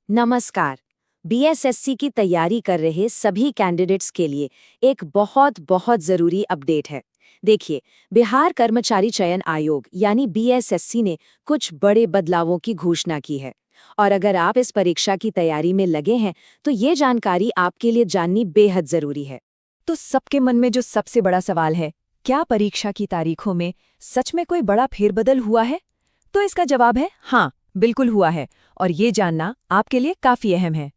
नमस्कार। बीएसएससी की तैयारी कर रहे सभी कैंडिडेट्स के लिए एक बहुत बहुत ज़रूरी अपडेट है। देखिए, बिहार कर्मचारी चयन आयोग यानी बीएसएससी ने कुछ बड़े बदलावों की घोषणा की है। और अगर आप इस परीक्षा की तैयारी में लगे हैं, तो ये जानकारी आपके लिए जाननी बेहद ज़रूरी है। तो सबके मन में जो सबसे बड़ा सवाल है, क्या परीक्षा की तारीखों में सच में कोई बड़ा फेरबदल हुआ है? तो इसका जवाब है हाँ, बिल्कुल हुआ है। और ये जानना आपके लिए काफी अहम है।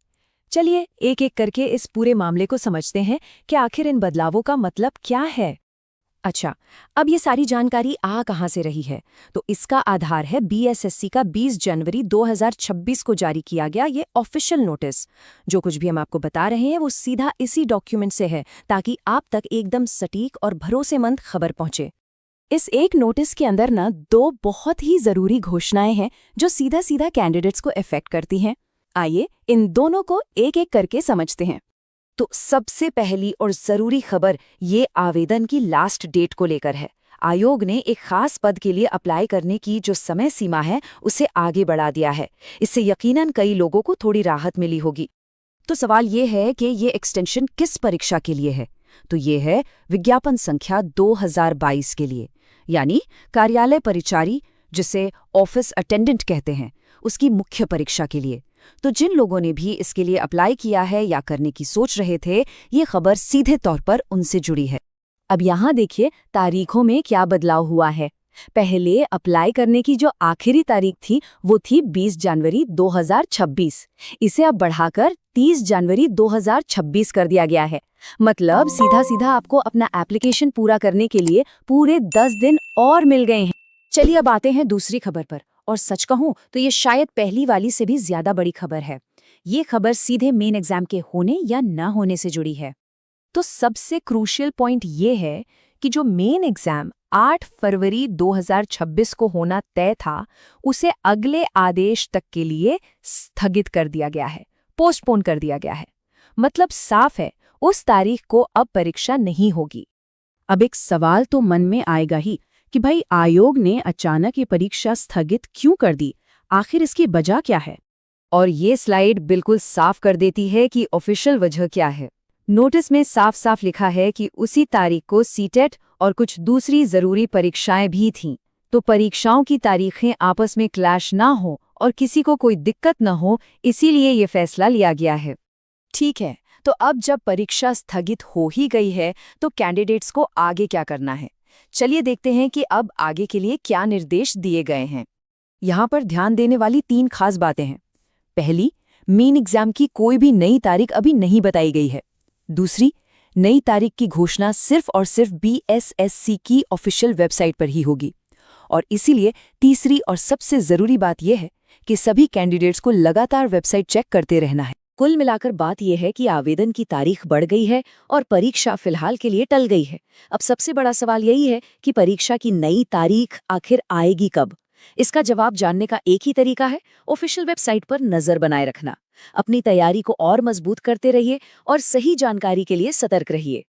चलिए एक एक करके इस पूरे मामले को समझते हैं कि आखिर इन बदलावों का मतलब क्या है। अच्छा, अब ये सारी जानकारी आ कहाँ से रही है? तो इसका आधार है बीएसएससी का 20 जनवरी 2026 को जारी किया गया ये ऑफिशियल नोटिस। जो कुछ भी हम आपको बता रहे हैं वो सीधा इसी डॉक्यूमेंट से है, ताकि आप तक एकदम सटीक और भरोसेमंद खबर पहुंचे। इस एक नोटिस के अंदर ना दो बहुत ही जरूरी घोषणाएं हैं जो सीधा सीधा कैंडिडेट्स को इफेक्ट करती हैं। आइए इन दोनों को एक एक करके समझते हैं। तो सबसे पहली और जरूरी खबर ये आवेदन की लास्ट डेट को लेकर है। आयोग ने एक खास पद के लिए अप्लाई करने की जो समय सीमा है उसे आगे बढ़ा दिया है। इससे यकीनन कई लोगों को थोड़ी राहत मिली होगी। तो सवाल ये है कि ये एक्सटेंशन किस परीक्षा के लिए है? तो ये है विज्ञापन संख्या 2022 के लिए, यानी कार्यालय परिचारी, जिसे ऑफिस अटेंडेंट कहते हैं, उसकी मुख्य परीक्षा के लिए। तो जिन लोगों ने भी इसके लिए अप्लाई किया है या करने की सोच रहे थे, ये खबर सीधे तौर पर उनसे जुड़ी है। अब यहाँ देखिए तारीखों में क्या बदलाव हुआ है। पहले अप्लाई करने की जो आखिरी तारीख थी वो थी 20 जनवरी 2026। इसे अब बढ़ाकर 30 जनवरी 2026 कर दिया गया है। मतलब सीधा सीधा आपको अपना एप्लीकेशन पूरा करने के लिए पूरे 10 दिन और मिल गए हैं। चलिए अब आते हैं दूसरी खबर पर। और सच कहूं तो ये शायद पहली वाली से भी ज्यादा बड़ी खबर है। ये खबर सीधे मेन एग्जाम के होने या न होने से जुड़ी है। तो सबसे क्रूशियल पॉइंट ये है कि जो मेन एग्जाम 8 फरवरी 2026 को होना तय था, उसे अगले आदेश तक के लिए स्थगित कर दिया गया है, पोस्टपोन कर दिया गया है। मतलब साफ है, उस तारीख को अब परीक्षा नहीं होगी। अब एक सवाल तो मन में आएगा ही कि भाई आयोग ने अचानक ये परीक्षा स्थगित क्यों कर दी? आखिर इसकी वजह क्या है? और ये स्लाइड बिल्कुल साफ कर देती है कि ऑफिशियल वजह क्या है। नोटिस में साफ साफ लिखा है कि उसी तारीख को सीटेट और कुछ दूसरी जरूरी परीक्षाएं भी थीं। तो परीक्षाओं की तारीखें आपस में क्लैश ना हो और किसी को कोई दिक्कत न हो, इसीलिए ये फैसला लिया गया है। ठीक है, तो अब जब परीक्षा स्थगित हो ही गई है, तो कैंडिडेट्स को आगे क्या करना है? चलिए देखते हैं कि अब आगे के लिए क्या निर्देश दिए गए हैं। यहाँ पर ध्यान देने वाली 3 खास बातें हैं। पहली, मेन एग्जाम की कोई भी नई तारीख अभी नहीं बताई गई है। दूसरी, नई तारीख की घोषणा सिर्फ और सिर्फ बीएसएससी की ऑफिशियल वेबसाइट पर ही होगी। और इसीलिए तीसरी और सबसे जरूरी बात यह है कि सभी कैंडिडेट्स को लगातार वेबसाइट चेक करते रहना है। कुल मिलाकर बात यह है कि आवेदन की तारीख बढ़ गई है और परीक्षा फिलहाल के लिए टल गई है। अब सबसे बड़ा सवाल यही है कि परीक्षा की नई तारीख आखिर आएगी कब? इसका जवाब जानने का एक ही तरीका है, ऑफिशियल वेबसाइट पर नजर बनाए रखना। अपनी तैयारी को और मजबूत करते रहिए और सही जानकारी के लिए सतर्क रहिए।